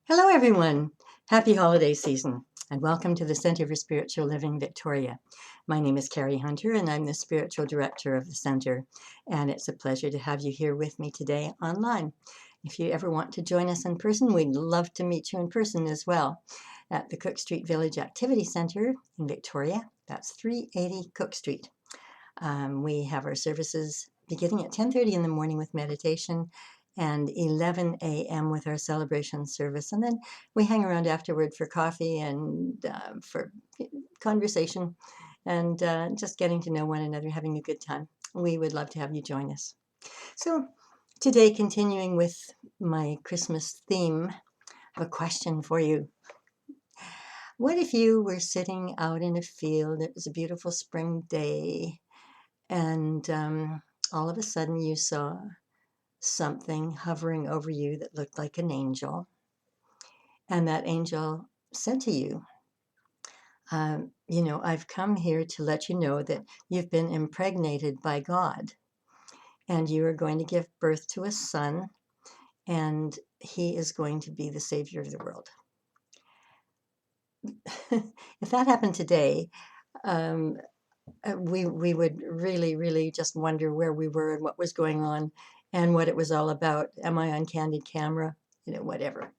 Hello, everyone. Happy holiday season, and welcome to the Center for Spiritual Living, Victoria. My name is Carrie Hunter, and I'm the spiritual director of the center, and it's a pleasure to have you here with me today online. If you ever want to join us in person, we'd love to meet you in person as well at the Cook Street Village Activity Center in Victoria. That's 380 Cook Street. We have our services beginning at 10:30 in the morning with meditation and 11 a.m. with our celebration service. And then we hang around afterward for coffee and for conversation and just getting to know one another, having a good time. We would love to have you join us. So today, continuing with my Christmas theme, I have a question for you. What if you were sitting out in a field? It was a beautiful spring day, and all of a sudden you saw something hovering over you that looked like an angel. And that angel said to you, I've come here to let you know that you've been impregnated by God, and you are going to give birth to a son, and he is going to be the savior of the world. If that happened today, we would really just wonder where we were and what was going on and what it was all about. Am I on candid camera? Whatever.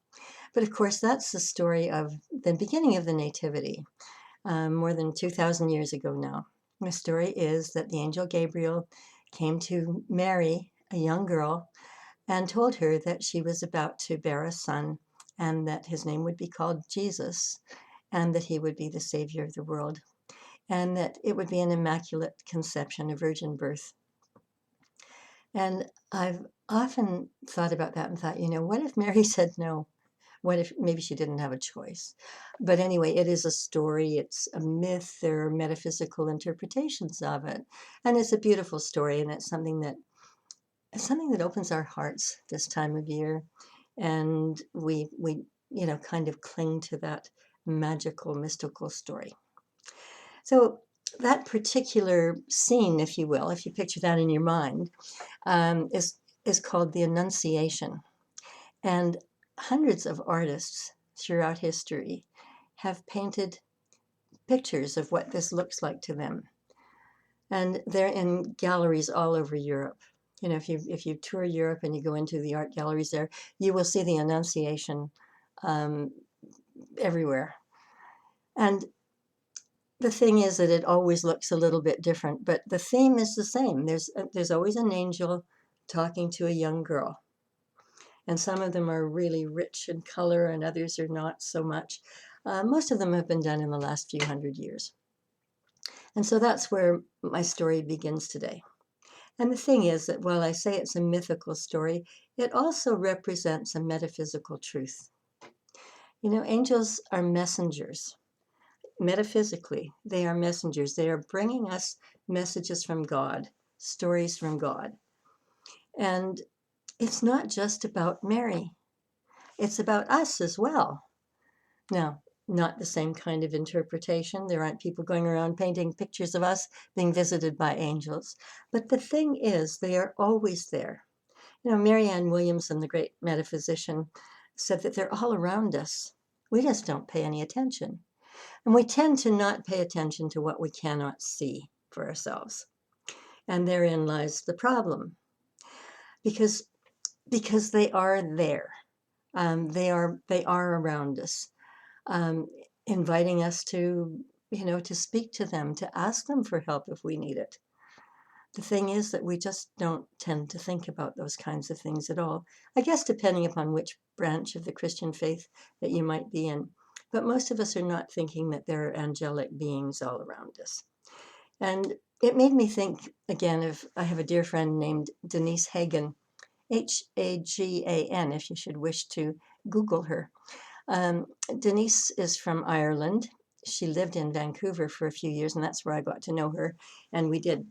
But of course, that's the story of the beginning of the nativity, more than 2,000 years ago now. The story is that the angel Gabriel came to Mary, a young girl, and told her that she was about to bear a son and that his name would be called Jesus and that he would be the savior of the world, and that it would be an immaculate conception, a virgin birth. And I've often thought about that and thought, what if Mary said no? What if maybe she didn't have a choice? But anyway, it is a story. It's a myth. There are metaphysical interpretations of it. And it's a beautiful story, and it's something that opens our hearts this time of year. And we kind of cling to that magical, mystical story. So that particular scene, if you will, if you picture that in your mind, is called the Annunciation. And hundreds of artists throughout history have painted pictures of what this looks like to them. And they're in galleries all over Europe. If you tour Europe and you go into the art galleries there, you will see the Annunciation everywhere. And the thing is that it always looks a little bit different, but the theme is the same. There's always an angel talking to a young girl. And some of them are really rich in color and others are not so much. Most of them have been done in the last few hundred years. And so that's where my story begins today. And the thing is that while I say it's a mythical story, it also represents a metaphysical truth. Angels are messengers. Metaphysically, they are messengers. They are bringing us messages from God, stories from God. And it's not just about Mary. It's about us as well. Now, not the same kind of interpretation. There aren't people going around painting pictures of us being visited by angels. But the thing is, they are always there. Marianne Williamson, the great metaphysician, said that they're all around us. We just don't pay any attention. And we tend to not pay attention to what we cannot see for ourselves. And therein lies the problem. Because they are there. They are around us, inviting us to speak to them, to ask them for help if we need it. The thing is that we just don't tend to think about those kinds of things at all. I guess depending upon which branch of the Christian faith that you might be in. But most of us are not thinking that there are angelic beings all around us. And it made me think again of, I have a dear friend named Denise Hagan, Hagan, if you should wish to Google her. Denise is from Ireland. She lived in Vancouver for a few years, and that's where I got to know her. And we did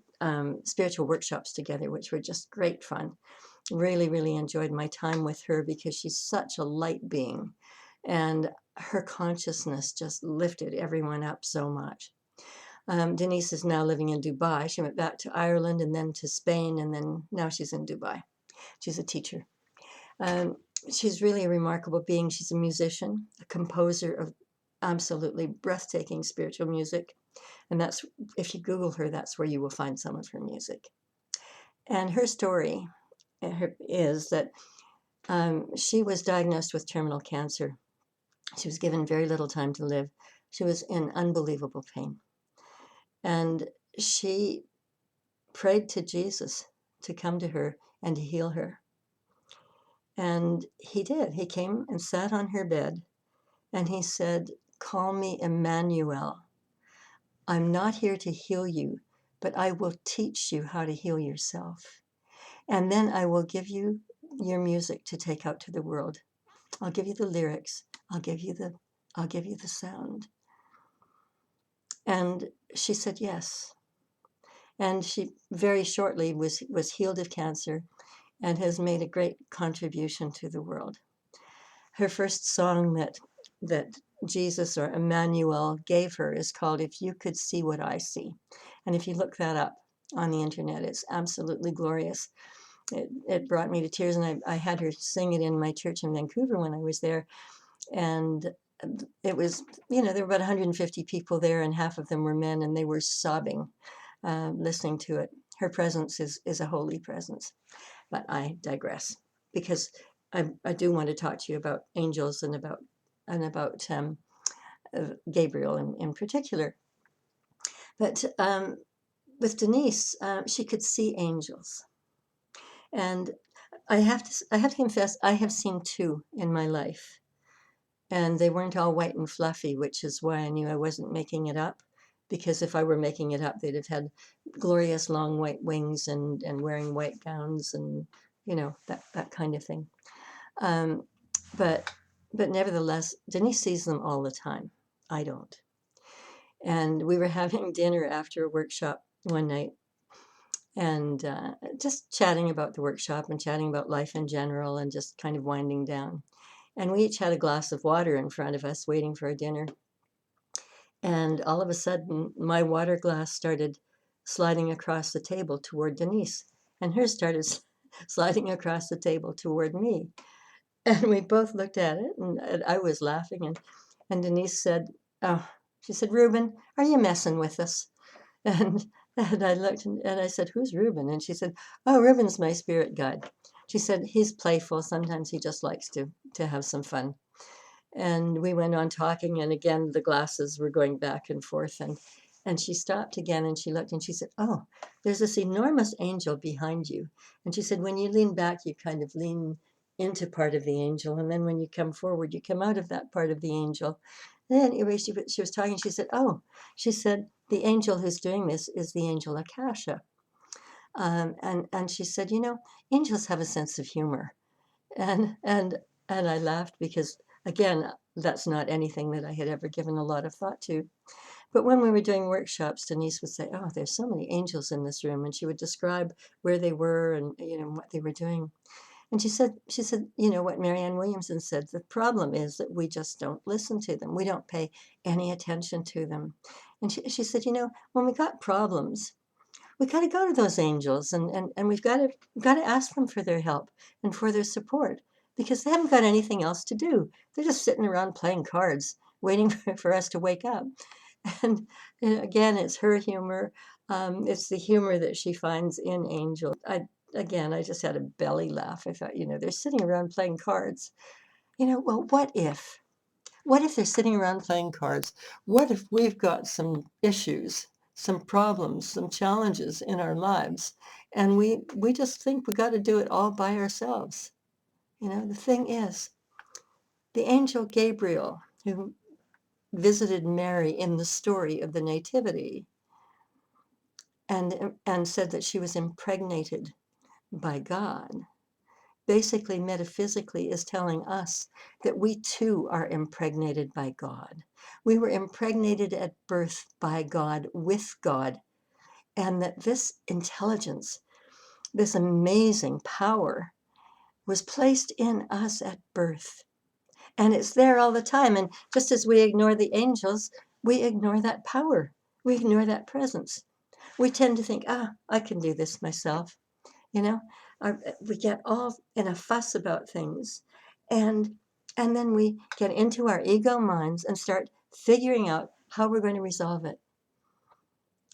spiritual workshops together, which were just great fun. Really enjoyed my time with her because she's such a light being. And her consciousness just lifted everyone up so much. Denise is now living in Dubai. She went back to Ireland and then to Spain, and then now she's in Dubai. She's a teacher. she's really a remarkable being. She's a musician, a composer of absolutely breathtaking spiritual music. And that's, if you Google her, that's where you will find some of her music. And her story is that she was diagnosed with terminal cancer. She was given very little time to live. She was in unbelievable pain. And she prayed to Jesus to come to her and to heal her. And he did. He came and sat on her bed and he said, "Call me Emmanuel. I'm not here to heal you, but I will teach you how to heal yourself. And then I will give you your music to take out to the world. I'll give you the lyrics. I'll give you the sound." And she said yes. And she very shortly was healed of cancer and has made a great contribution to the world. Her first song that Jesus or Emmanuel gave her is called "If You Could See What I See." And if you look that up on the internet, it's absolutely glorious. It brought me to tears, and I had her sing it in my church in Vancouver when I was there. And it was, there were about 150 people there, and half of them were men, and they were sobbing listening to it. Her presence is a holy presence. But I digress, because I do want to talk to you about angels and about Gabriel in particular. But with Denise, she could see angels, and I have to confess, I have seen two in my life, and they weren't all white and fluffy, which is why I knew I wasn't making it up. Because if I were making it up, they'd have had glorious long white wings and wearing white gowns and that kind of thing. Um, but nevertheless, Denise sees them all the time. I don't. And we were having dinner after a workshop one night, and just chatting about the workshop and chatting about life in general and just kind of winding down. And we each had a glass of water in front of us waiting for our dinner. And all of a sudden, my water glass started sliding across the table toward Denise, and hers started sliding across the table toward me. And we both looked at it, and I was laughing. And Denise said, "Oh," she said, "Reuben, are you messing with us?" And I looked and I said, "Who's Reuben?" And she said, "Oh, Reuben's my spirit guide." She said, "He's playful. Sometimes he just likes to have some fun." And we went on talking, and again, the glasses were going back and forth. And she stopped again and she looked and she said, "Oh, there's this enormous angel behind you." And she said, "When you lean back, you kind of lean into part of the angel. And then when you come forward, you come out of that part of the angel." And then anyway, she was talking. She said, "Oh," she said, "the angel who's doing this is the angel Akasha." And she said, "Angels have a sense of humor." And I laughed because, again, that's not anything that I had ever given a lot of thought to. But when we were doing workshops, Denise would say, "Oh, there's so many angels in this room." And she would describe where they were and, what they were doing. And she said, what Marianne Williamson said, the problem is that we just don't listen to them. We don't pay any attention to them. And she said, when we got problems, we got to go to those angels, and we've got to ask them for their help and for their support, because they haven't got anything else to do. They're just sitting around playing cards, waiting for us to wake up. And again, it's her humor. It's the humor that she finds in angels. I just had a belly laugh. I thought, they're sitting around playing cards. Well, what if? What if they're sitting around playing cards? What if we've got some issues, some problems, some challenges in our lives, and we just think we got to do it all by ourselves? The thing is, the angel Gabriel, who visited Mary in the story of the nativity, and said that she was impregnated by God, basically, metaphysically, is telling us that we too are impregnated by God. We were impregnated at birth by God, with God, and that this intelligence, this amazing power, was placed in us at birth. And it's there all the time. And just as we ignore the angels, we ignore that power. We ignore that presence. We tend to think, I can do this myself. We get all in a fuss about things, And then we get into our ego minds and start figuring out how we're going to resolve it.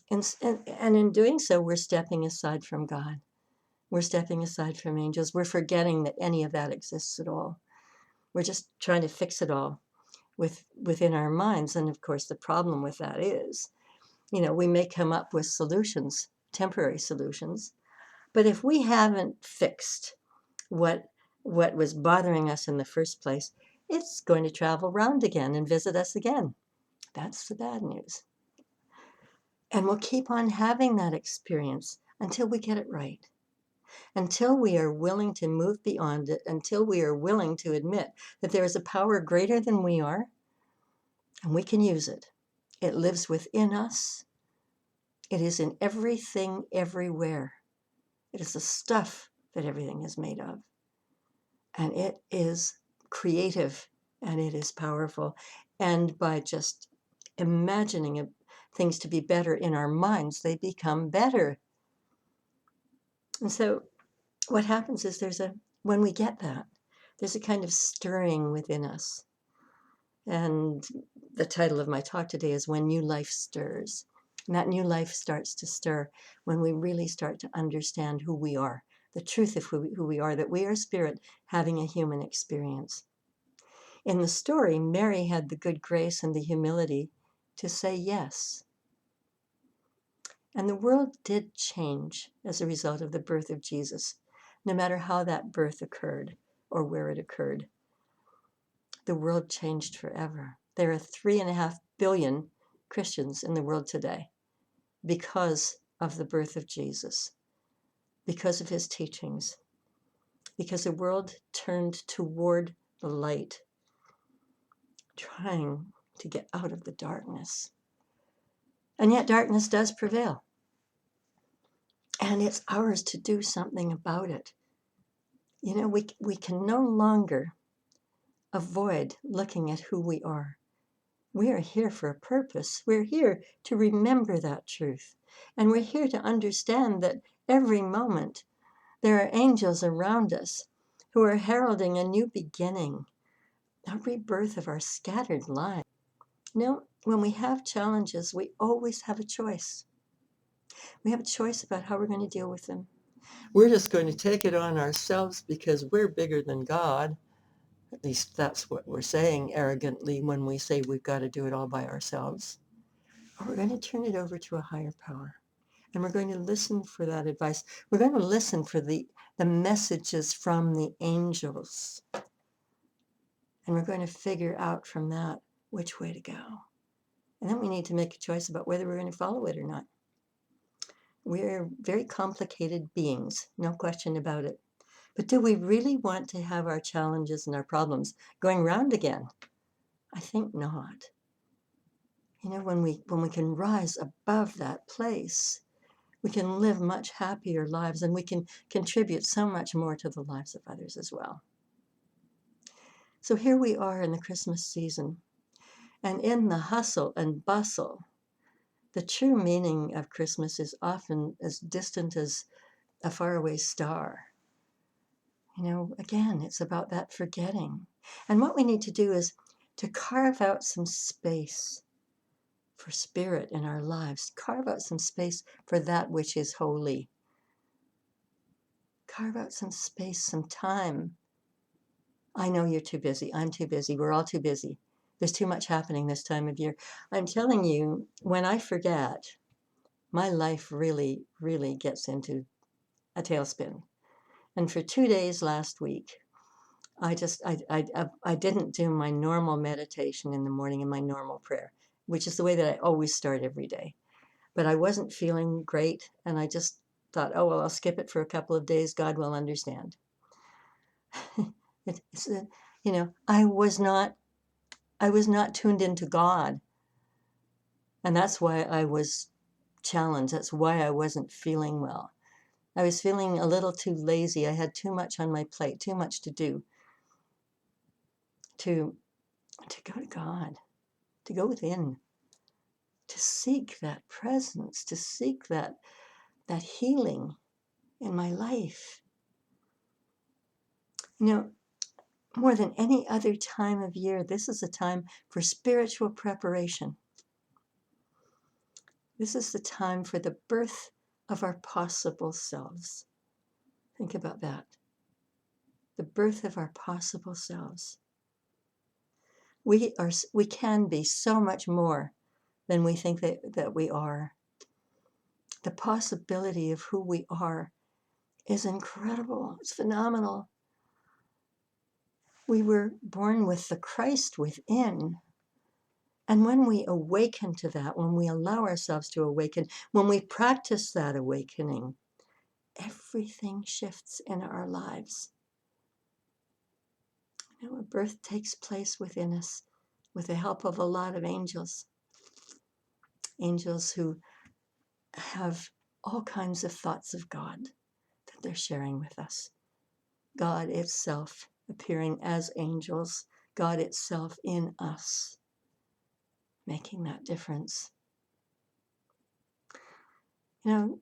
And in doing so, we're stepping aside from God. We're stepping aside from angels. We're forgetting that any of that exists at all. We're just trying to fix it all within our minds. And of course, the problem with that is, we may come up with solutions, temporary solutions, but if we haven't fixed what was bothering us in the first place, it's going to travel round again and visit us again. That's the bad news. And we'll keep on having that experience until we get it right, until we are willing to move beyond it, until we are willing to admit that there is a power greater than we are, and we can use it. It lives within us. It is in everything, everywhere. It is the stuff that everything is made of. And it is creative, and it is powerful. And by just imagining things to be better in our minds, they become better. And so what happens is when we get that, there's a kind of stirring within us. And the title of my talk today is When New Life Stirs. And that new life starts to stir when we really start to understand who we are, the truth of who we are, that we are spirit having a human experience. In the story, Mary had the good grace and the humility to say yes. And the world did change as a result of the birth of Jesus, no matter how that birth occurred or where it occurred. The world changed forever. There are 3.5 billion Christians in the world today because of the birth of Jesus, because of his teachings, because the world turned toward the light, trying to get out of the darkness. And yet darkness does prevail. And it's ours to do something about it. We can no longer avoid looking at who we are. We are here for a purpose. We're here to remember that truth. And we're here to understand that every moment there are angels around us who are heralding a new beginning, a rebirth of our scattered lives. When we have challenges, we always have a choice. We have a choice about how we're going to deal with them. We're just going to take it on ourselves because we're bigger than God. At least that's what we're saying arrogantly when we say we've got to do it all by ourselves. Or we're going to turn it over to a higher power. And we're going to listen for that advice. We're going to listen for the messages from the angels. And we're going to figure out from that which way to go. And then we need to make a choice about whether we're going to follow it or not. We're very complicated beings, no question about it. But do we really want to have our challenges and our problems going round again? I think not. When we can rise above that place, we can live much happier lives, and we can contribute so much more to the lives of others as well. So here we are in the Christmas season, and in the hustle and bustle, the true meaning of Christmas is often as distant as a faraway star. Again, it's about that forgetting. And what we need to do is to carve out some space for spirit in our lives. Carve out some space for that which is holy. Carve out some space, some time. I know you're too busy. I'm too busy. We're all too busy. There's too much happening this time of year. I'm telling you, when I forget, my life really, really gets into a tailspin. And for 2 days last week, I didn't do my normal meditation in the morning and my normal prayer, which is the way that I always start every day. But I wasn't feeling great, and I just thought, oh, well, I'll skip it for a couple of days. God will understand. I was not tuned into God. And that's why I was challenged. That's why I wasn't feeling well. I was feeling a little too lazy. I had too much on my plate, too much to do to go to God, to go within, to seek that presence, to seek that healing in my life. more than any other time of year, this is a time for spiritual preparation. This is the time for the birth of our possible selves. Think about that. The birth of our possible selves. We can be so much more than we think that we are. The possibility of who we are is incredible. It's phenomenal. We were born with the Christ within. And when we awaken to that, when we allow ourselves to awaken, when we practice that awakening, everything shifts in our lives. You know, a birth takes place within us with the help of a lot of angels. Angels who have all kinds of thoughts of God that they're sharing with us. God itself appearing as angels, God itself in us, making that difference. You know,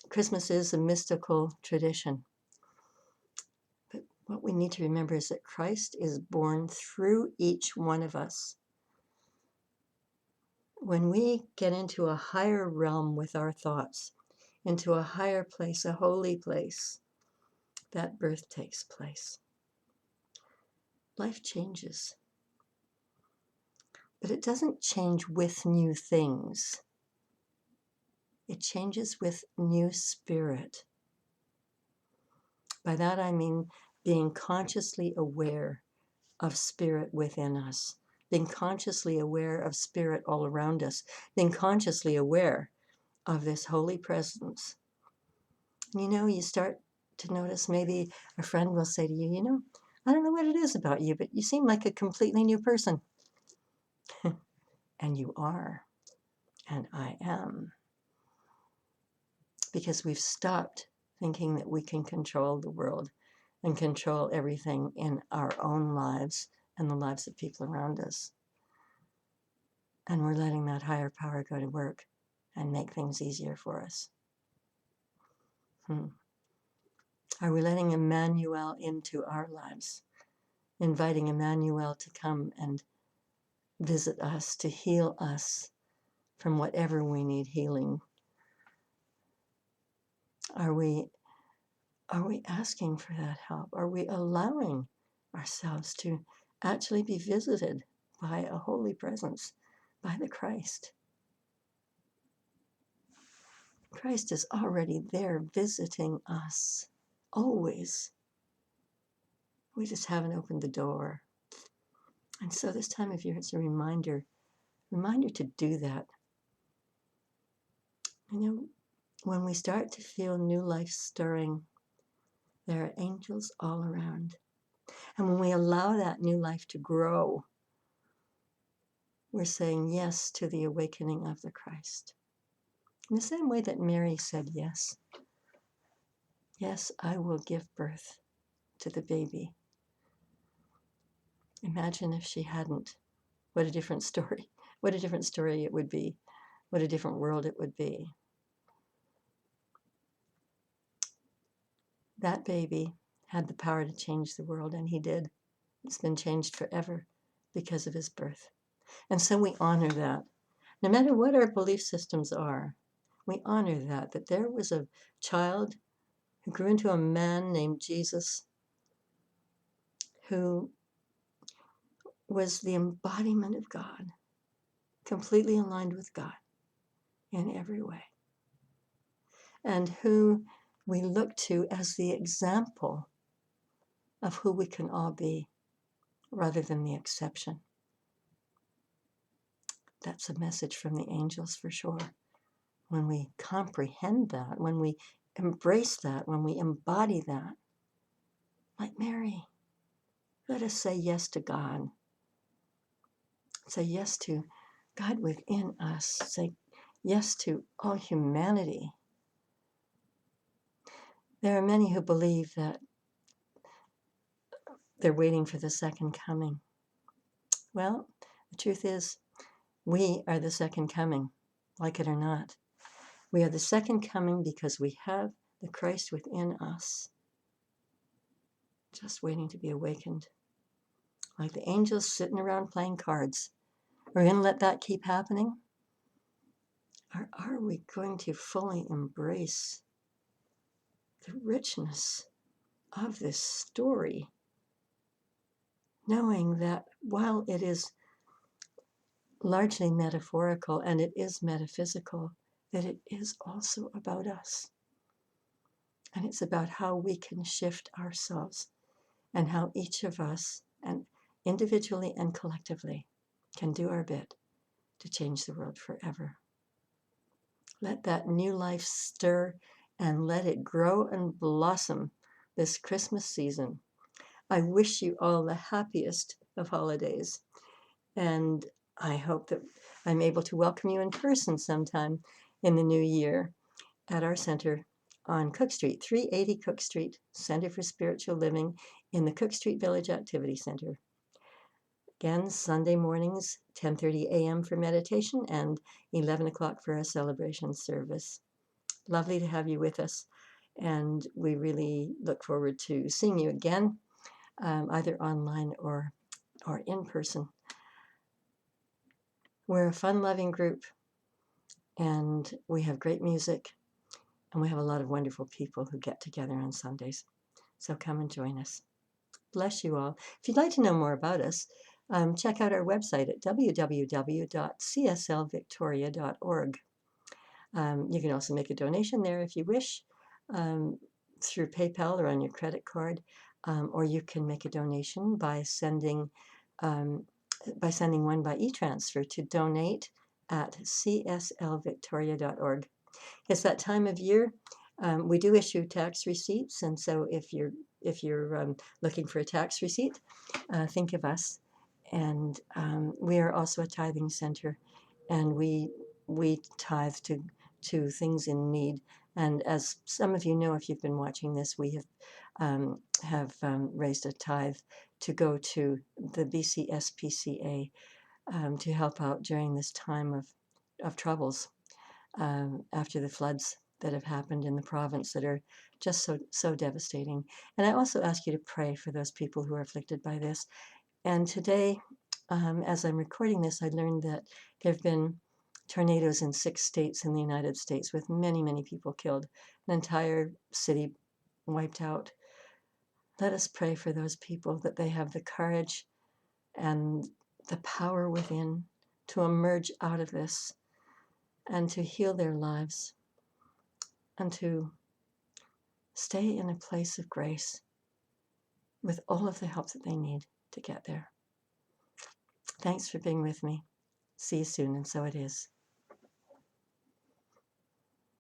Christmas is a mystical tradition. But what we need to remember is that Christ is born through each one of us. When we get into a higher realm with our thoughts, into a higher place, a holy place, that birth takes place. Life changes. But it doesn't change with new things. It changes with new spirit. By that I mean being consciously aware of spirit within us, being consciously aware of spirit all around us, being consciously aware of this holy presence. And you know, you start to notice maybe a friend will say to you, you know, I don't know what it is about you, but you seem like a completely new person. And you are, and I am. Because we've stopped thinking that we can control the world and control everything in our own lives and the lives of people around us. And we're letting that higher power go to work and make things easier for us. Are we letting Emmanuel into our lives? Inviting Emmanuel to come and visit us, to heal us from whatever we need healing? Are we asking for that help? Are we allowing ourselves to actually be visited by a holy presence, by the Christ? Christ is already there visiting us, always. We just haven't opened the door. And so this time of year, it's a reminder to do that. You know, when we start to feel new life stirring, there are angels all around. And when we allow that new life to grow, we're saying yes to the awakening of the Christ. In the same way that Mary said yes. Yes, I will give birth to the baby. Imagine if she hadn't. What a different story. What a different story it would be. What a different world it would be. That baby had the power to change the world, and he did. It's been changed forever because of his birth. And so we honor that. No matter what our belief systems are, we honor that there was a child who grew into a man named Jesus, who was the embodiment of God, completely aligned with God in every way, and who we look to as the example of who we can all be, rather than the exception. That's a message from the angels for sure. When we comprehend that, when we embrace that, when we embody that, like Mary, let us say yes to God. Say yes to God within us. Say yes to all humanity. There are many who believe that they're waiting for the second coming. Well, the truth is, we are the second coming, like it or not. We are the second coming because we have the Christ within us, just waiting to be awakened. like the angels sitting around playing cards. We're going to let that keep happening? Or are we going to fully embrace the richness of this story, knowing that while it is largely metaphorical and it is metaphysical, that it is also about us. And it's about how we can shift ourselves and how each of us, and individually and collectively, can do our bit to change the world forever. Let that new life stir and let it grow and blossom this Christmas season. I wish you all the happiest of holidays, and I hope that I'm able to welcome you in person sometime in the new year at our center on Cook Street, 380 Cook Street, Center for Spiritual Living in the Cook Street Village Activity Center. Again, Sunday mornings, 10:30 a.m. for meditation and 11 o'clock for our celebration service. Lovely to have you with us, and we really look forward to seeing you again, either online or in person. We're a fun-loving group, and we have great music, and we have a lot of wonderful people who get together on Sundays. So come and join us. Bless you all. If you'd like to know more about us, check out our website at www.cslvictoria.org. You can also make a donation there if you wish, through PayPal or on your credit card, or you can make a donation by sending one by e-transfer to donate@cslvictoria.org. It's that time of year. We do issue tax receipts, and so if you're looking for a tax receipt, think of us. And we are also a tithing center, and we tithe to things in need. And as some of you know, if you've been watching this, we have raised a tithe to go to the BCSPCA to help out during this time of troubles after the floods that have happened in the province that are just so devastating. And I also ask you to pray for those people who are afflicted by this. And today, as I'm recording this, I learned that there have been tornadoes in 6 states in the United States with many, many people killed, an entire city wiped out. Let us pray for those people, that they have the courage and the power within to emerge out of this and to heal their lives and to stay in a place of grace with all of the help that they need to get there. Thanks for being with me. See you soon, and so it is.